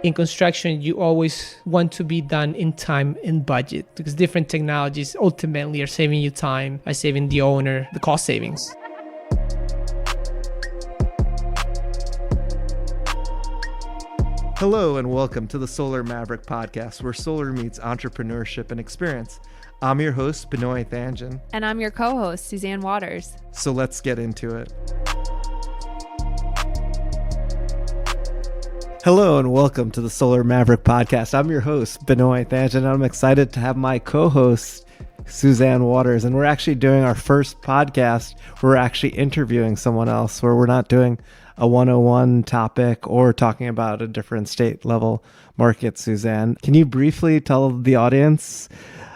In construction, you always want to be done in time and budget because different technologies ultimately are saving you time, are saving the owner the cost savings. Hello and welcome to the Solar Maverick podcast, where solar meets entrepreneurship and experience. I'm your host, Benoy and Suzanne. And I'm your co-host, Suzanne Waters. So let's get into it. Hello and welcome to the Solar Maverick podcast. I'm your host, Benoy and I'm excited to have my co-host, Suzanne Waters. And we're actually doing our first podcast. We're actually interviewing someone else where we're not doing a 101 topic or talking about a different state level market. Suzanne, can you briefly tell the audience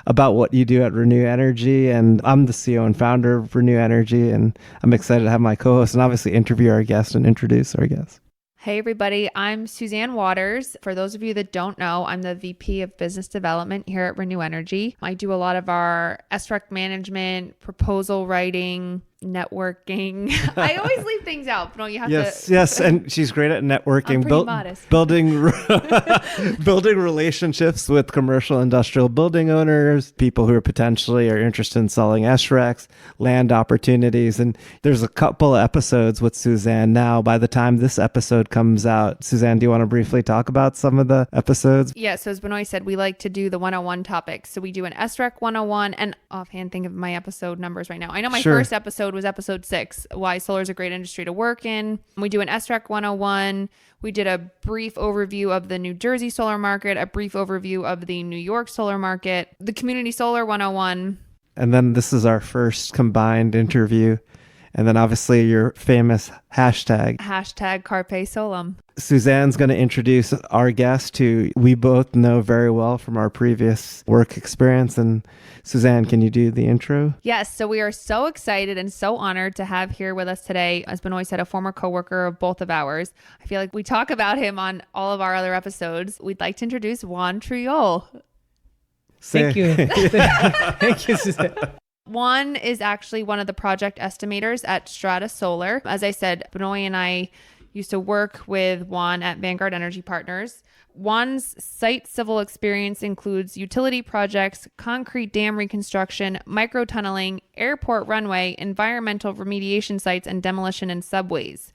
about what you do at Renew Energy? And I'm the CEO and founder of Renew Energy, and I'm excited to have my co-host and obviously interview our guest and introduce our guest. Hey everybody, I'm Suzanne Waters. For those of you that don't know, I'm the VP of Business Development here at Renew Energy. I do a lot of our SREC management, proposal writing, networking. I always leave things out, but you have to. Yes, and she's great at networking, I'm pretty modest. building relationships with commercial industrial building owners, people who are potentially interested in selling SRECs, land opportunities. And there's a couple of episodes with Suzanne now. By the time this episode comes out, Suzanne, do you want to briefly talk about some of the episodes? Yeah, so as Benoy said, we like to do the 101 topics. So we do an SREC 101, and offhand think of my episode numbers right now. I know my first episode was episode 6, why solar is a great industry to work in. We do an SREC 101. We did a brief overview of the New Jersey solar market, a brief overview of the New York solar market, the community solar 101. And then this is our first combined interview. And then obviously your famous hashtag Carpe Solum. Suzanne's going to introduce our guest who we both know very well from our previous work experience. And Suzanne, can you do the intro? Yes. So we are so excited and so honored to have here with us today, as Benoy said, a former coworker of both of ours. I feel like we talk about him on all of our other episodes. We'd like to introduce Juan Truyol. Thank you. Thank you, Suzanne. Juan is actually one of the project estimators at Strata Solar. As I said, Benoy and I used to work with Juan at Vanguard Energy Partners. Juan's site civil experience includes utility projects, concrete dam reconstruction, micro-tunneling, airport runway, environmental remediation sites, and demolition and subways.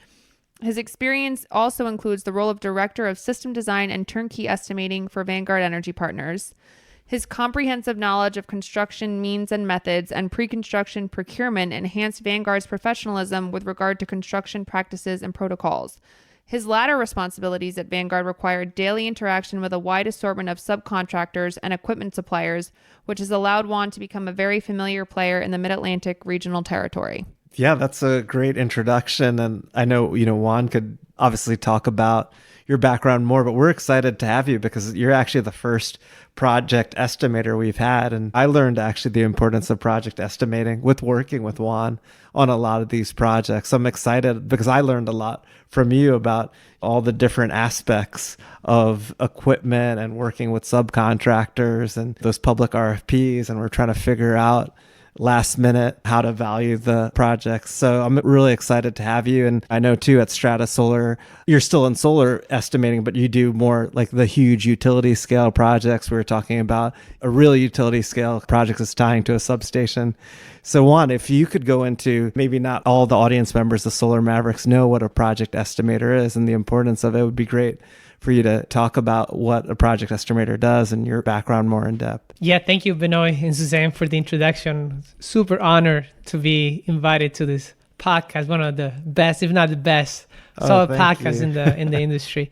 His experience also includes the role of Director of System Design and Turnkey Estimating for Vanguard Energy Partners. His comprehensive knowledge of construction means and methods and pre-construction procurement enhanced Vanguard's professionalism with regard to construction practices and protocols. His latter responsibilities at Vanguard required daily interaction with a wide assortment of subcontractors and equipment suppliers, which has allowed Juan to become a very familiar player in the Mid-Atlantic regional territory. Yeah, that's a great introduction. And I know, Juan could obviously talk about your background more, but we're excited to have you because you're actually the first project estimator we've had. And I learned actually the importance of project estimating with working with Juan on a lot of these projects. I'm excited because I learned a lot from you about all the different aspects of equipment and working with subcontractors and those public RFPs. And we're trying to figure out last minute how to value the projects. So I'm really excited to have you. And I know too at Strata Solar, you're still in solar estimating, but you do more like the huge utility scale projects. We were talking about a real utility scale project that's tying to a substation. So Juan, if you could go into, maybe not all the audience members of Solar Mavericks know what a project estimator is and the importance of it, would be great for you to talk about what a project estimator does and your background more in depth. Yeah, thank you, Benoy and Suzanne, for the introduction. Super honored to be invited to this podcast, one of the best, if not the best, solar podcasts in the industry.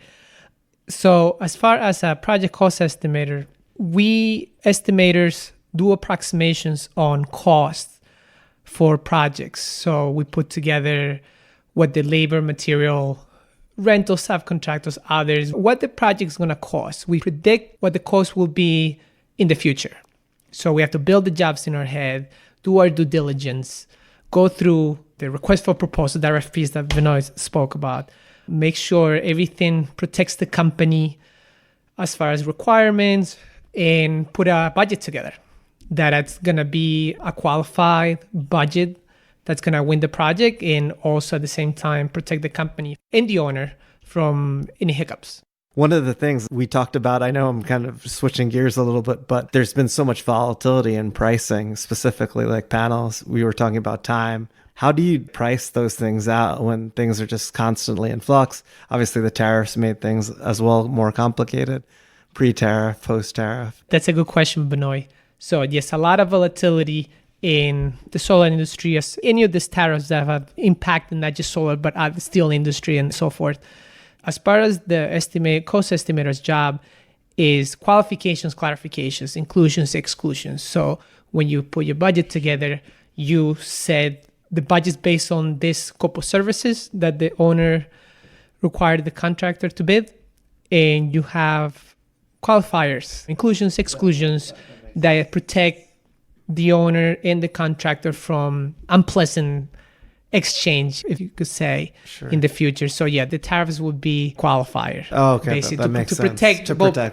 So as far as a project cost estimator, we estimators do approximations on cost for projects. So we put together what the labor, material, rental subcontractors, others, what the project is going to cost. We predict what the cost will be in the future. So we have to build the jobs in our head, do our due diligence, go through the request for proposal, the RFPs that Benoy spoke about, make sure everything protects the company as far as requirements, and put a budget together that's going to be a qualified budget that's going to win the project and also at the same time protect the company and the owner from any hiccups. One of the things we talked about, I know I'm kind of switching gears a little bit, but there's been so much volatility in pricing, specifically like panels. We were talking about time. How do you price those things out when things are just constantly in flux? Obviously, the tariffs made things as well more complicated, pre-tariff, post-tariff. That's a good question, Benoy. So yes, a lot of volatility in the solar industry, as any of these tariffs that have impacted not just solar, but the steel industry and so forth. As far as the cost estimator's job is qualifications, clarifications, inclusions, exclusions. So when you put your budget together, you said the budget's based on this scope of services that the owner required the contractor to bid, and you have qualifiers, inclusions, exclusions that protect the owner and the contractor from unpleasant exchange, if you could say, in the future. So yeah, the tariffs would be qualifier. Oh, okay. Basically, that makes sense.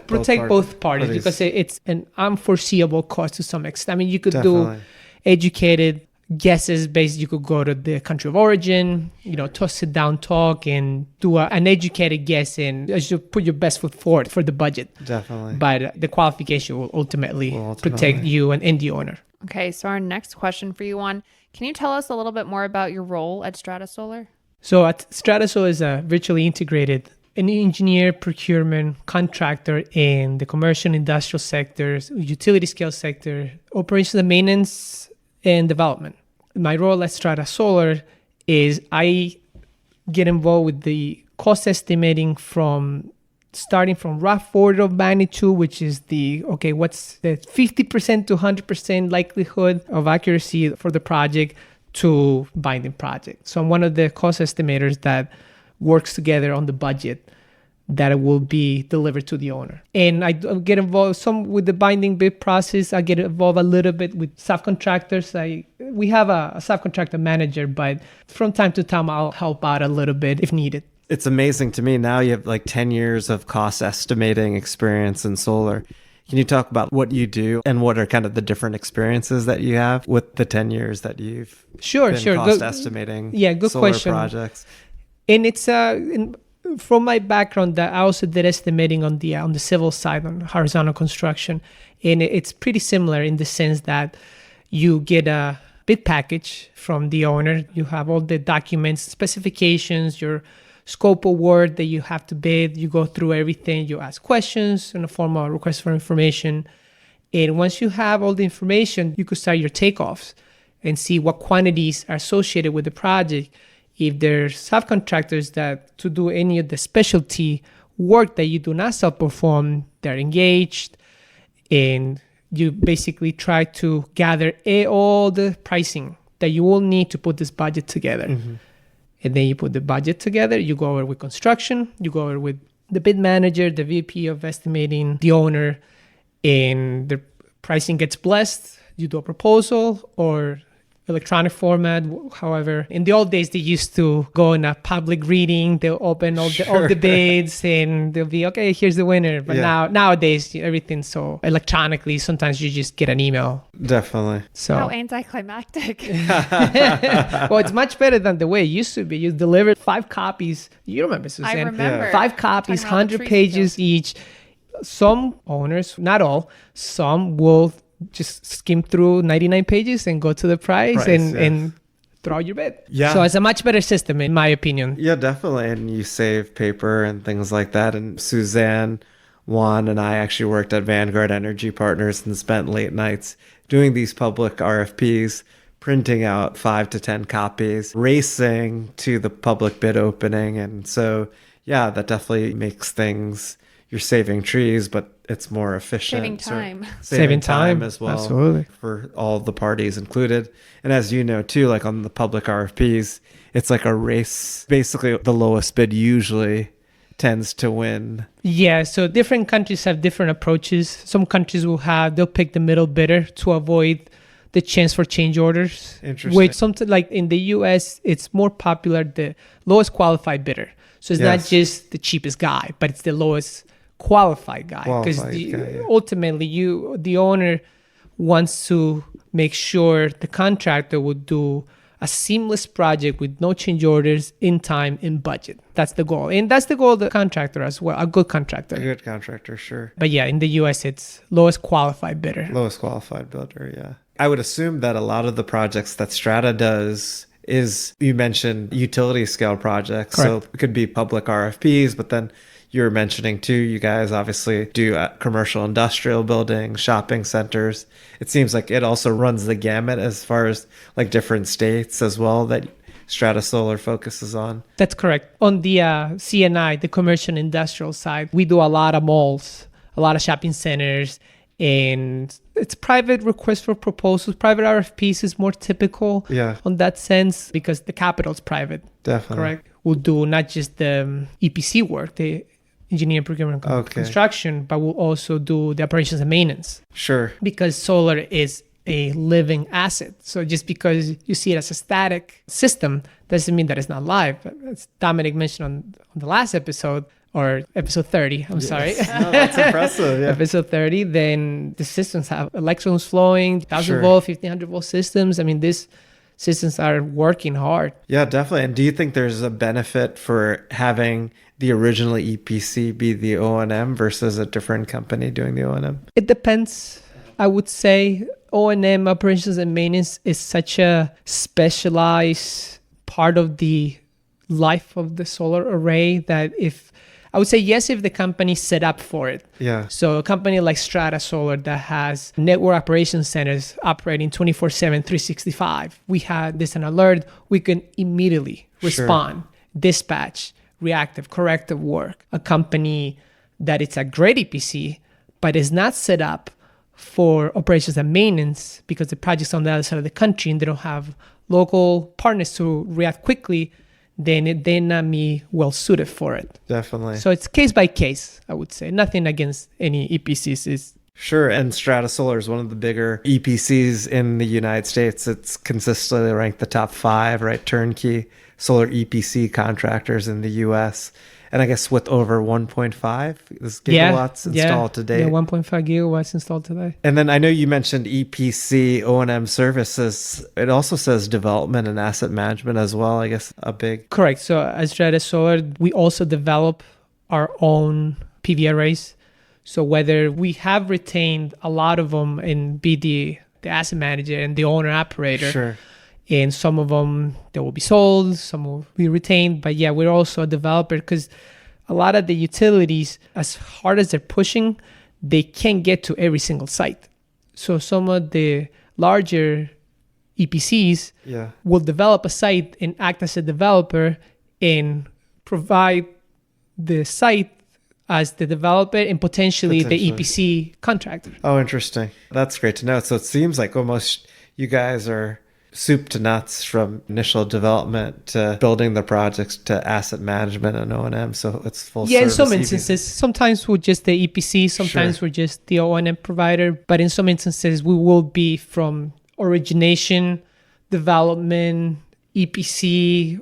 Protect both parties because it's an unforeseeable cost to some extent. I mean, you could do educated guesses based. You could go to the country of origin, sit down, talk, and do an educated guess, and you put your best foot forward for the budget. Definitely. But the qualification will ultimately protect you and the owner. Okay, so our next question for you, Juan, can you tell us a little bit more about your role at Strata Solar? So at Strata Solar is a virtually integrated an engineer, procurement, contractor in the commercial and industrial sectors, utility scale sector, operations and maintenance, and development. My role at Strata Solar is I get involved with the cost estimating starting from rough order of magnitude, which is what's the 50% to 100% likelihood of accuracy for the project, to binding project. So I'm one of the cost estimators that works together on the budget that will be delivered to the owner. And I get involved some with the binding bid process. I get involved a little bit with subcontractors. We have a subcontractor manager, but from time to time, I'll help out a little bit if needed. It's amazing to me. Now you have like 10 years of cost estimating experience in solar. Can you talk about what you do and what are kind of the different experiences that you have with the 10 years that you've been cost estimating good solar question. projects? And it's from my background, that I also did estimating on the civil side, on horizontal construction. And it's pretty similar in the sense that you get a bid package from the owner. You have all the documents, specifications, your scope of work that you have to bid. You go through everything. You ask questions in the form of request for information. And once you have all the information, you could start your takeoffs and see what quantities are associated with the project. If there's subcontractors that to do any of the specialty work that you do not self-perform, they're engaged, and you basically try to gather all the pricing that you will need to put this budget together. Mm-hmm. And then you put the budget together, you go over with construction, you go over with the bid manager, the VP of estimating, the owner, and the pricing gets blessed. You do a proposal or electronic format. However, in the old days, they used to go in a public reading. They'll open all the bids and they'll be, okay, here's the winner. But nowadays, everything's so electronically. Sometimes you just get an email. Definitely. So how anticlimactic. Well, it's much better than the way it used to be. You delivered 5 copies. You remember, Suzanne? I remember. 5 copies, 100 pages each. Some owners, not all, some will just skim through 99 pages and go to the price and throw your bid. Yeah. So it's a much better system, in my opinion. Yeah, definitely. And you save paper and things like that. And Suzanne, Juan, and I actually worked at Vanguard Energy Partners and spent late nights doing these public RFPs, printing out 5 to 10 copies, racing to the public bid opening. And so, yeah, that definitely makes things, you're saving trees, but it's more efficient. Saving time. Saving time as well. Absolutely. For all the parties included. And as you know, too, like on the public RFPs, it's like a race. Basically, the lowest bid usually tends to win. Yeah, so different countries have different approaches. Some countries they'll pick the middle bidder to avoid the chance for change orders. Interesting. Which something like in the US, it's more popular, the lowest qualified bidder. So it's not just the cheapest guy, but it's the lowest qualified guy, because ultimately the owner wants to make sure the contractor would do a seamless project with no change orders, in time, in budget. That's the goal. And that's the goal of the contractor as well, a good contractor. A good contractor, sure. But yeah, in the US, it's lowest qualified bidder. Lowest qualified bidder, yeah. I would assume that a lot of the projects that Strata does is, you mentioned utility scale projects. Correct. So it could be public RFPs, but then you were mentioning too, you guys obviously do commercial industrial buildings, shopping centers. It seems like it also runs the gamut as far as like different states as well that Strata Solar focuses on. That's correct. On the CNI, the commercial industrial side, we do a lot of malls, a lot of shopping centers, and it's private request for proposals. Private RFPs is more typical on that sense because the capital is private. Definitely. Correct. We'll do not just the EPC work, the engineering, procurement, construction, but we'll also do the operations and maintenance. Sure. Because solar is a living asset. So just because you see it as a static system doesn't mean that it's not live. As Dominic mentioned on the last episode, or episode 30, I'm sorry. No, that's impressive, yeah. Episode 30, then the systems have electrons flowing, 1,000 volt, 1,500 volt systems. I mean, these systems are working hard. Yeah, definitely. And do you think there's a benefit for having the original EPC be the O&M versus a different company doing the O&M? It depends. I would say O&M, operations and maintenance, is such a specialized part of the life of the solar array that I would say yes if the company set up for it. Yeah. So a company like Strata Solar that has network operations centers operating 24/7, 365. We had this an alert. We can immediately respond, dispatch, reactive, corrective work. A company that it's a great EPC, but is not set up for operations and maintenance because the project's on the other side of the country and they don't have local partners to react quickly, then they're not well suited for it. Definitely. So it's case by case, I would say. Nothing against any EPCs. Sure. And Strata Solar is one of the bigger EPCs in the United States. It's consistently ranked the top 5, right? Turnkey solar EPC contractors in the US. And I guess with over 1.5 gigawatts installed today. Yeah, 1.5 gigawatts installed today. And then I know you mentioned EPC, O&M services. It also says development and asset management as well, I guess a big... Correct. So as Strata Solar, we also develop our own PV arrays. So whether we have retained a lot of them and be the asset manager and the owner operator. Sure. And some of them, they will be sold, some will be retained. But yeah, we're also a developer because a lot of the utilities, as hard as they're pushing, they can't get to every single site. So some of the larger EPCs will develop a site and act as a developer and provide the site as the developer and potentially the EPC contractor. Oh, interesting. That's great to know. So it seems like almost you guys are soup to nuts from initial development to building the projects to asset management and O&M. So it's full service. Yeah, in some instances, sometimes we're just the EPC, sometimes we're just the O&M provider. But in some instances, we will be from origination, development, EPC,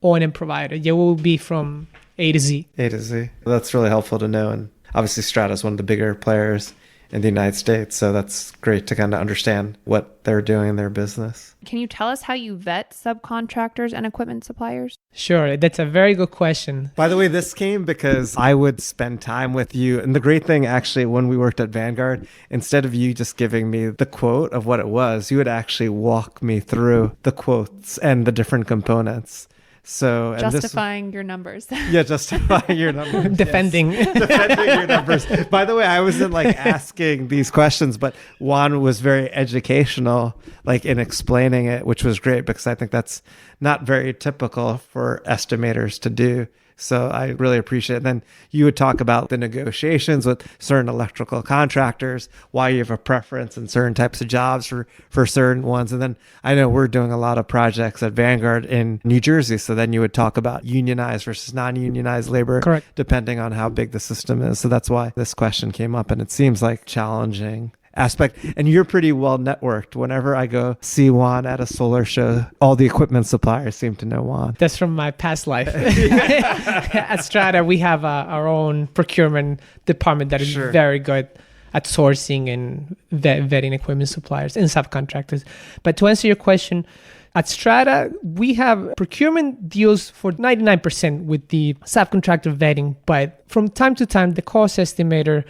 O&M provider. Yeah, we'll be from A to Z. A to Z. That's really helpful to know. And obviously Strata is one of the bigger players in the United States. So that's great to kind of understand what they're doing in their business. Can you tell us how you vet subcontractors and equipment suppliers? Sure. That's a very good question. By the way, this came because I would spend time with you. And the great thing, actually, when we worked at Vanguard, instead of you just giving me the quote of what it was, you would actually walk me through the quotes and the different components. So justifying your numbers. Yeah, justifying your numbers. Defending. Yes. Defending your numbers. By the way, I wasn't like asking these questions, but Juan was very educational, like in explaining it, which was great because I think that's not very typical for estimators to do. So I really appreciate it. Then you would talk about the negotiations with certain electrical contractors, why you have a preference in certain types of jobs for certain ones. And then I know we're doing a lot of projects at Vanguard in New Jersey. So then you would talk about unionized versus non-unionized labor, correct, depending on how big the system is. So that's why this question came up. And it seems like challenging aspect. And you're pretty well networked. Whenever I go see Juan at a solar show, all the equipment suppliers seem to know Juan. That's from my past life. At Strata, we have our own procurement department that is very good at sourcing and vetting equipment suppliers and subcontractors. But to answer your question, At Strata, we have procurement deals for 99% with the subcontractor vetting, but from time to time, the cost estimator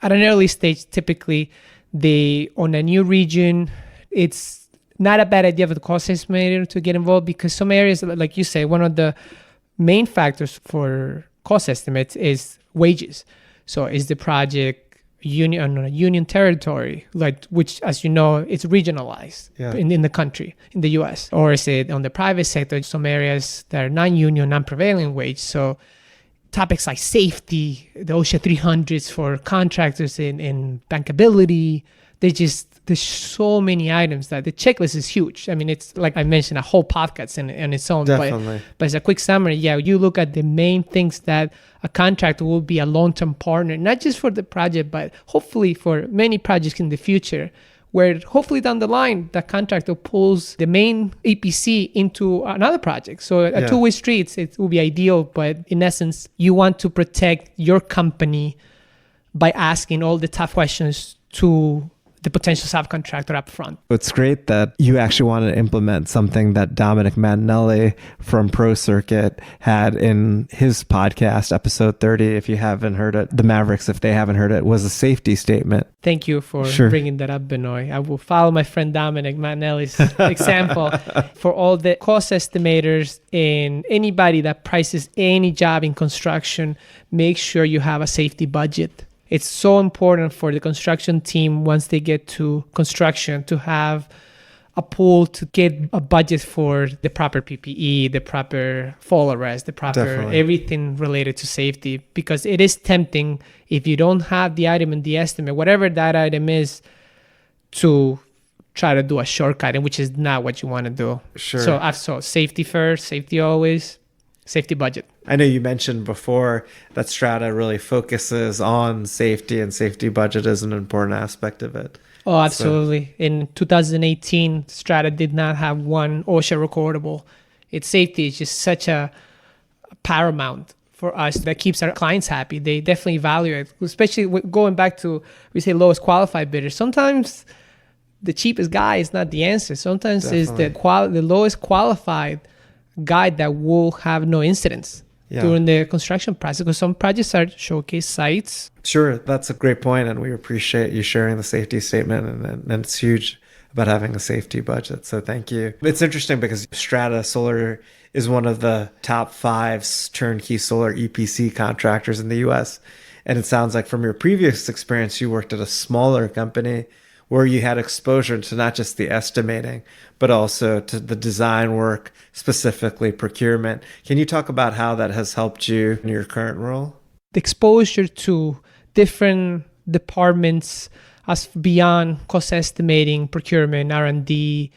at an early stage, typically on a new region, it's not a bad idea for the cost estimator to get involved, because some areas, like you say, one of the main factors for cost estimates is wages. So is the project on a union territory, which, as you know, it's regionalized in the country, in the US? Or is it on the private sector, some areas that are non-union, non-prevailing wage? So topics like safety, the OSHA 300s for contractors in bankability, there's so many items that the checklist is huge. I mean, it's like I mentioned, a whole podcast in its own. Definitely. But as a quick summary, you look at the main things that a contractor will be a long-term partner, not just for the project, but hopefully for many projects in the future, where hopefully down the line, the contractor pulls the main EPC into another project. So a two-way street, it will be ideal. But in essence, you want to protect your company by asking all the tough questions to the potential subcontractor up front. It's great that you actually want to implement something that Dominic Mantinelli from Pro Circuit had in his podcast, episode 30. If you haven't heard it, the Mavericks, if they haven't heard it, was a safety statement. Thank you for bringing that up, Benoy. I will follow my friend Dominic Mantinelli's example. For all the cost estimators and anybody that prices any job in construction, make sure you have a safety budget. It's so important for the construction team, once they get to construction, to have a pool to get a budget for the proper PPE, the proper fall arrest, the proper everything related to safety. Because it is tempting, if you don't have the item in the estimate, whatever that item is, to try to do a shortcut, and which is not what you want to do. Sure. So safety first, safety always, safety budget. I know you mentioned before that Strata really focuses on safety, and safety budget is an important aspect of it. Oh, absolutely. In 2018, Strata did not have one OSHA recordable. Its safety is just such a paramount for us that keeps our clients happy. They definitely value it, especially going back to, we say, lowest qualified bidder. Sometimes the cheapest guy is not the answer. Sometimes it's the lowest qualified guy that will have no incidents during the construction process, because some projects are showcase sites. Sure, that's a great point, and we appreciate you sharing the safety statement, and it's huge about having a safety budget. So thank you. It's interesting because Strata Solar is one of the top 5 turnkey solar EPC contractors in the US. And it sounds like from your previous experience, you worked at a smaller company where you had exposure to not just the estimating, but also to the design work, specifically procurement. Can you talk about how that has helped you in your current role? The exposure to different departments as beyond cost estimating, procurement, R&D,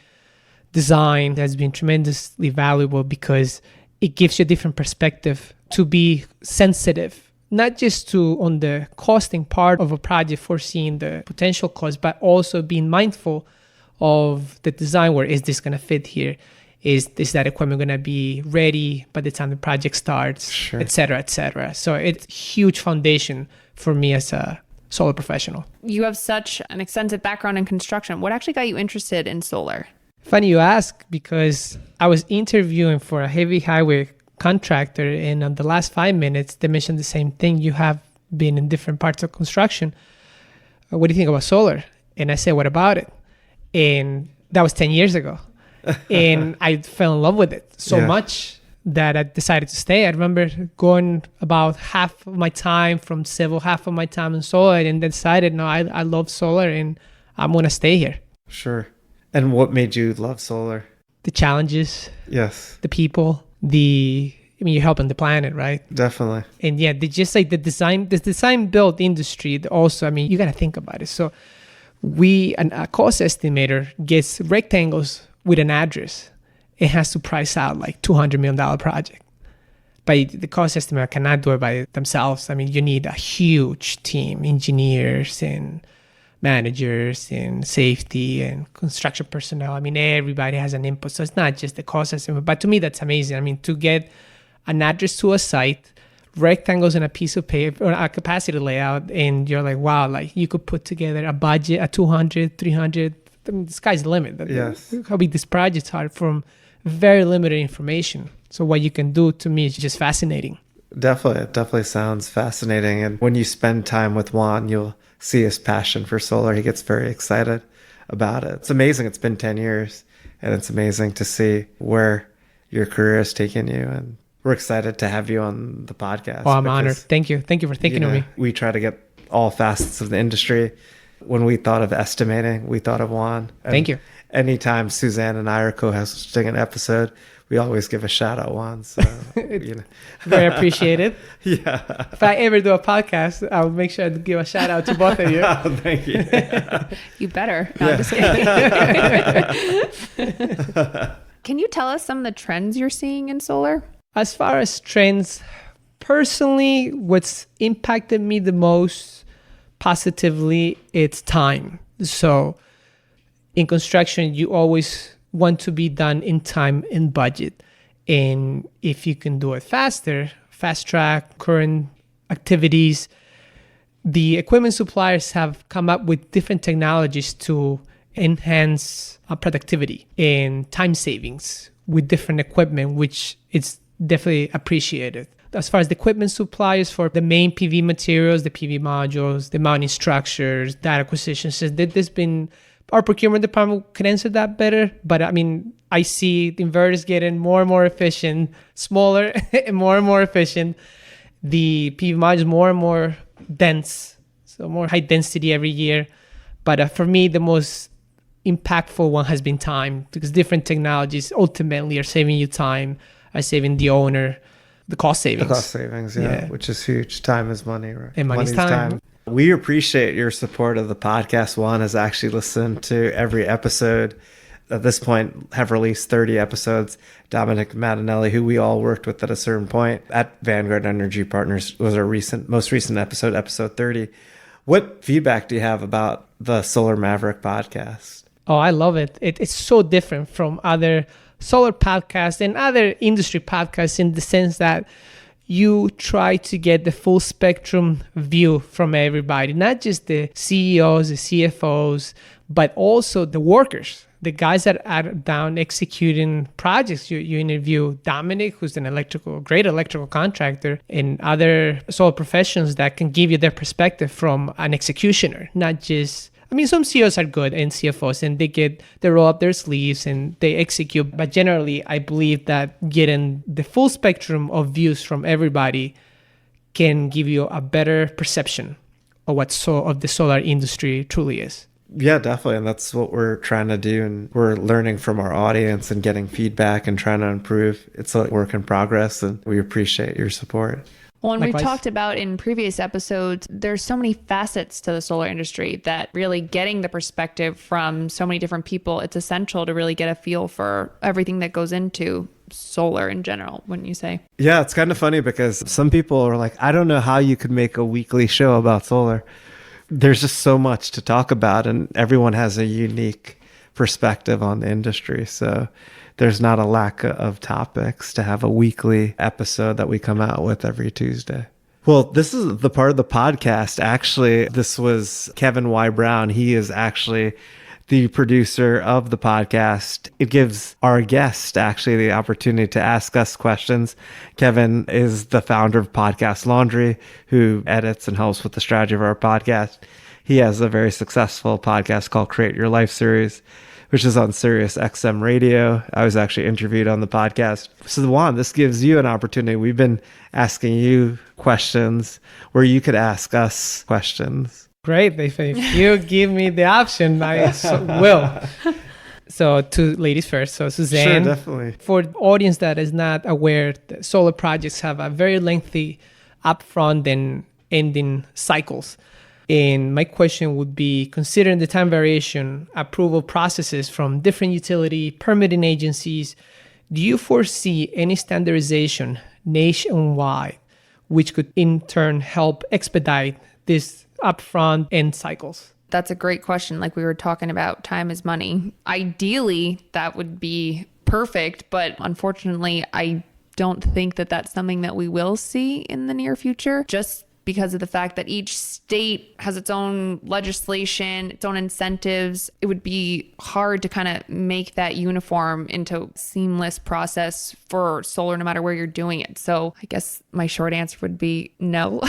design has been tremendously valuable, because it gives you a different perspective to be sensitive, not just on the costing part of a project, foreseeing the potential cost, but also being mindful of the design work. Is this going to fit here? Is that equipment going to be ready by the time the project starts, et cetera, et cetera. So it's a huge foundation for me as a solar professional. You have such an extensive background in construction. What actually got you interested in solar? Funny you ask, because I was interviewing for a heavy highway contractor, and on the last 5 minutes they mentioned the same thing. You have been in different parts of construction. What do you think about solar? And I said, what about it? And that was 10 years ago. And I fell in love with it so much that I decided to stay. I remember going about half of my time from civil, half of my time in solar, and decided, no, I love solar and I'm going to stay here. Sure. And what made you love solar? The challenges. Yes. The people. You're helping the planet, right? Definitely. And the design build industry also, you got to think about it. So a cost estimator gets rectangles with an address. It has to price out like $200 million project. But the cost estimator cannot do it by themselves. You need a huge team, engineers and managers and safety and construction personnel. Everybody has an input. So it's not just the cost estimate. But to me, that's amazing. To get an address to a site, rectangles in a piece of paper, or a capacity layout, and you're like, wow, like you could put together a budget, a 200, 300, the sky's the limit. Yes. How big these projects are from very limited information. So what you can do, to me, is just fascinating. Definitely. It definitely sounds fascinating. And when you spend time with Juan, you'll see his passion for solar. He gets very excited about it. It's amazing. It's been 10 years, and it's amazing to see where your career has taken you. And we're excited to have you on the podcast. Oh, I'm honored. Thank you. Thank you for thinking of me. We try to get all facets of the industry. When we thought of estimating, we thought of Juan. And thank you. Anytime Suzanne and I are co-hosting an episode, we always give a shout out, Juan. So, very appreciated. Yeah. If I ever do a podcast, I'll make sure to give a shout out to both of you. Oh, thank you. You better. No, Yeah. I'm just kidding. Can you tell us some of the trends you're seeing in solar? As far as trends, personally, what's impacted me the most positively, it's time. So in construction, you always want to be done in time and budget. And if you can do it faster, fast track current activities, the equipment suppliers have come up with different technologies to enhance productivity and time savings with different equipment, which is definitely appreciated. As far as the equipment suppliers for the main PV materials, the PV modules, the mounting structures, data acquisition systems, there's been, our procurement department can answer that better. But I mean, I see the inverters getting more and more efficient, smaller and more efficient. The PV modules more and more dense, so more high density every year. But for me, the most impactful one has been time, because different technologies ultimately are saving you time, are saving the owner the cost savings. The cost savings, yeah, which is huge. Time is money, right? And money's time. We appreciate your support of the podcast. Juan has actually listened to every episode. At this point, have released 30 episodes. Dominic Matinelli, who we all worked with at a certain point at Vanguard Energy Partners, was our most recent episode, episode 30. What feedback do you have about the Solar Maverick podcast? Oh, I love it. It's so different from other solar podcasts and other industry podcasts in the sense that you try to get the full spectrum view from everybody, not just the CEOs, the CFOs, but also the workers, the guys that are down executing projects. You interview Dominic, who's an great electrical contractor, and other solar professionals that can give you their perspective from an executioner, not just, I mean, some CEOs are good and CFOs, and they roll up their sleeves and they execute. But generally, I believe that getting the full spectrum of views from everybody can give you a better perception of of the solar industry truly is. Yeah, definitely. And that's what we're trying to do. And we're learning from our audience and getting feedback and trying to improve. It's a work in progress, and we appreciate your support. Well, and Likewise. we've talked about in previous episodes, there's so many facets to the solar industry that really getting the perspective from so many different people, it's essential to really get a feel for everything that goes into solar in general, wouldn't you say? Yeah, it's kind of funny because some people are like, I don't know how you could make a weekly show about solar. There's just so much to talk about, and everyone has a unique perspective on the industry. So there's not a lack of topics to have a weekly episode that we come out with every Tuesday. Well, this is the part of the podcast. Actually, this was Kevin Y. Brown. He is actually the producer of the podcast. It gives our guest actually the opportunity to ask us questions. Kevin is the founder of Podcast Laundry, who edits and helps with the strategy of our podcast. He has a very successful podcast called Create Your Life Series, which is on Sirius XM Radio. I was actually interviewed on the podcast. So Juan, this gives you an opportunity. We've been asking you questions where you could ask us questions. Great. If you give me the option, I will. So two ladies first. So Suzanne. Sure, definitely. For the audience that is not aware, the solar projects have a very lengthy upfront and ending cycles. And my question would be, considering the time variation, approval processes from different utility permitting agencies, do you foresee any standardization nationwide, which could in turn help expedite this upfront end cycles? That's a great question. Like we were talking about, time is money. Ideally, that would be perfect, but unfortunately, I don't think that that's something that we will see in the near future, just because of the fact that each state has its own legislation, its own incentives. It would be hard to kind of make that uniform into a seamless process for solar, no matter where you're doing it. So I guess my short answer would be no.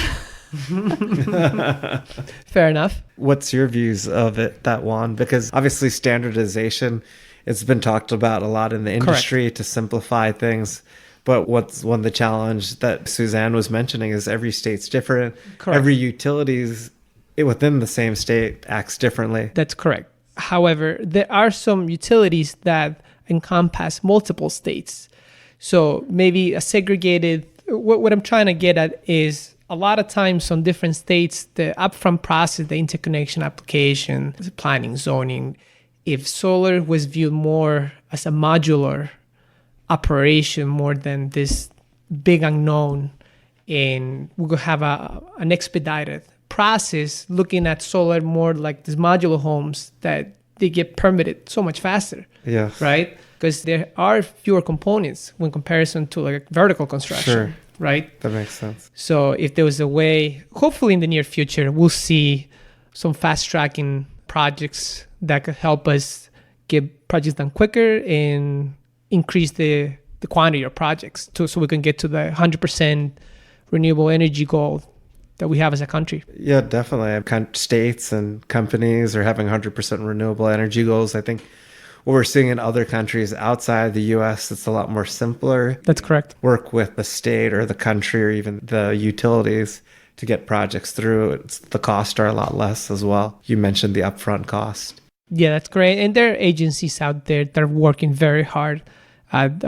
Fair enough. What's your views of it, that Juan? Because obviously standardization, it's been talked about a lot in the industry. Correct. To simplify things. But what's one of the challenge that Suzanne was mentioning is every state's different. Correct. Every utilities within the same state acts differently. That's correct. However, there are some utilities that encompass multiple states. So maybe a segregated, what I'm trying to get at is a lot of times on different states, the upfront process, the interconnection application, the planning, zoning, if solar was viewed more as a modular operation more than this big unknown, and we could have an expedited process looking at solar more like these modular homes that they get permitted so much faster. Yeah. Right? Because there are fewer components when comparison to like vertical construction. Sure. Right? That makes sense. So if there was a way, hopefully in the near future, we'll see some fast tracking projects that could help us get projects done quicker and increase the quantity of projects so we can get to the 100% renewable energy goal that we have as a country. Yeah, definitely. States and companies are having 100% renewable energy goals. I think what we're seeing in other countries outside the U.S., it's a lot more simpler. That's correct. Work with the state or the country or even the utilities to get projects through. The costs are a lot less as well. You mentioned the upfront cost. Yeah, that's great. And there are agencies out there that are working very hard at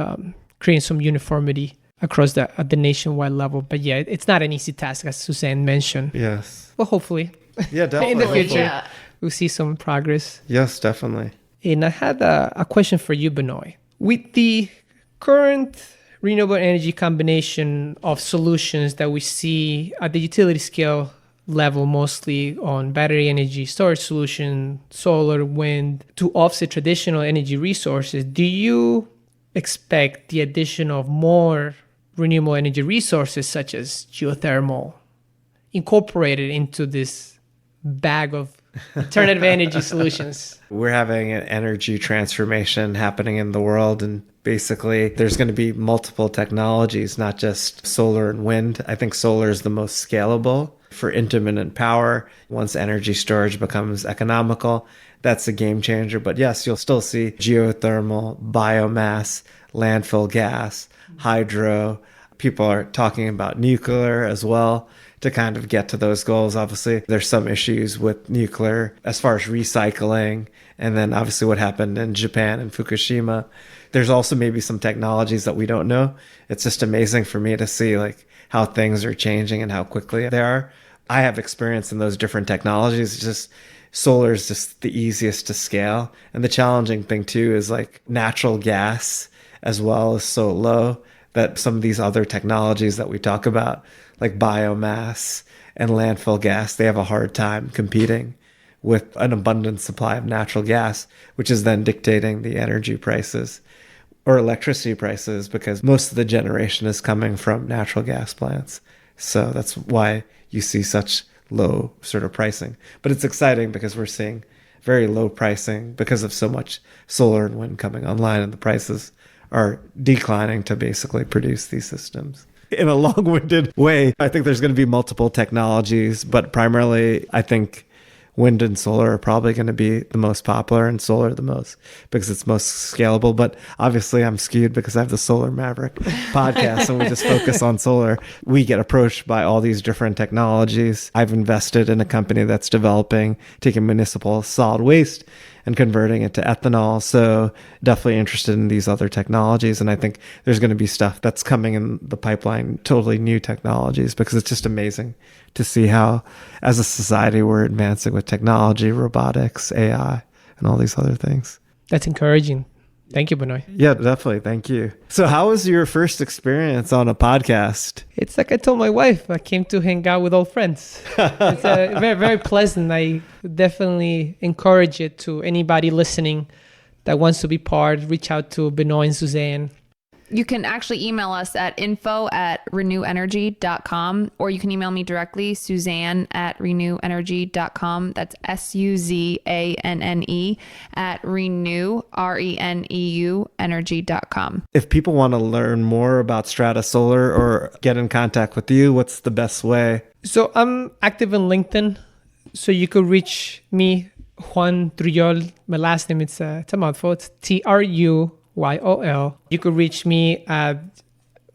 creating some uniformity across at the nationwide level. But yeah, it's not an easy task, as Suzanne mentioned. Yes. Well, hopefully. Yeah, definitely. In the future, we'll see some progress. Yes, definitely. And I had a question for you, Benoy. With the current renewable energy combination of solutions that we see at the utility scale level, mostly on battery energy storage solution, solar, wind, to offset traditional energy resources, do you expect the addition of more renewable energy resources such as geothermal incorporated into this bag of alternative energy solutions? We're having an energy transformation happening in the world, and basically there's going to be multiple technologies, not just solar and wind. I think solar is the most scalable for intermittent power. Once energy storage becomes economical, that's a game changer. But yes, you'll still see geothermal, biomass, landfill gas, hydro. People are talking about nuclear as well to kind of get to those goals. Obviously, there's some issues with nuclear as far as recycling, and then obviously what happened in Japan and Fukushima. There's also maybe some technologies that we don't know. It's just amazing for me to see like how things are changing and how quickly they are. I have experience in those different technologies. It's just solar is just the easiest to scale. And the challenging thing too is like natural gas as well is so low that some of these other technologies that we talk about, like biomass and landfill gas, they have a hard time competing with an abundant supply of natural gas, which is then dictating the energy prices or electricity prices, because most of the generation is coming from natural gas plants. So that's why you see such low sort of pricing. But it's exciting because we're seeing very low pricing because of so much solar and wind coming online, and the prices are declining to basically produce these systems. In a long-winded way, I think there's going to be multiple technologies, but primarily I think wind and solar are probably going to be the most popular, and solar the most because it's most scalable. But obviously I'm skewed because I have the Solar Maverick podcast and we just focus on solar. We get approached by all these different technologies. I've invested in a company that's developing, taking municipal solid waste and converting it to ethanol. So definitely interested in these other technologies. And I think there's going to be stuff that's coming in the pipeline, totally new technologies, because it's just amazing to see how, as a society, we're advancing with technology, robotics, AI, and all these other things. That's encouraging. Thank you, Benoy. Yeah, definitely. Thank you. So how was your first experience on a podcast? It's like I told my wife, I came to hang out with old friends. It's very, very pleasant. I definitely encourage it to anybody listening that wants to be part. Reach out to Benoy and Suzanne. You can actually email us at info@renewenergy.com, or you can email me directly, Suzanne@renewenergy.com. That's SUZANNE @renew energy.com. If people want to learn more about Strata Solar or get in contact with you, what's the best way? So I'm active on LinkedIn. So you could reach me, Juan Truyol. My last name, it's a mouthful. It's TRUYOL. You could reach me at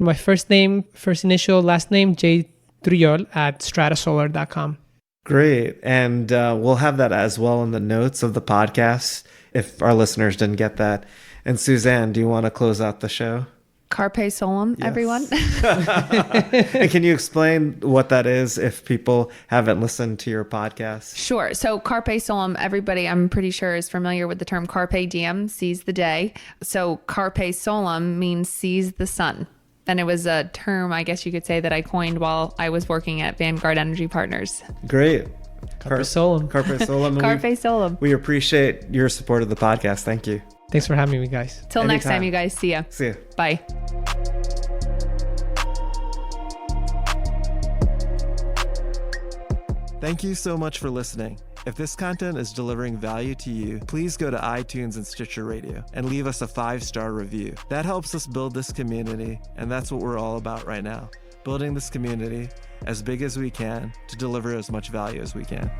my first name, first initial, last name, J Truyol @stratasolar.com. Great. And we'll have that as well in the notes of the podcast if our listeners didn't get that. And Suzanne, do you want to close out the show? Carpe Solum, Yes. everyone. And can you explain what that is if people haven't listened to your podcast? Sure. So Carpe Solum, everybody I'm pretty sure is familiar with the term Carpe Diem, seize the day. So Carpe Solum means seize the sun. And it was a term, I guess you could say, that I coined while I was working at Vanguard Energy Partners. Great. Carpe Solum. Carpe Solum. Carpe Solum. We appreciate your support of the podcast. Thank you. Thanks for having me, guys. Till next Anytime. time, you guys. See ya. See you. Bye. Thank you so much for listening. If this content is delivering value to you, please go to iTunes and Stitcher Radio and leave us a 5-star review. That helps us build this community, and that's what we're all about right now. Building this community as big as we can to deliver as much value as we can.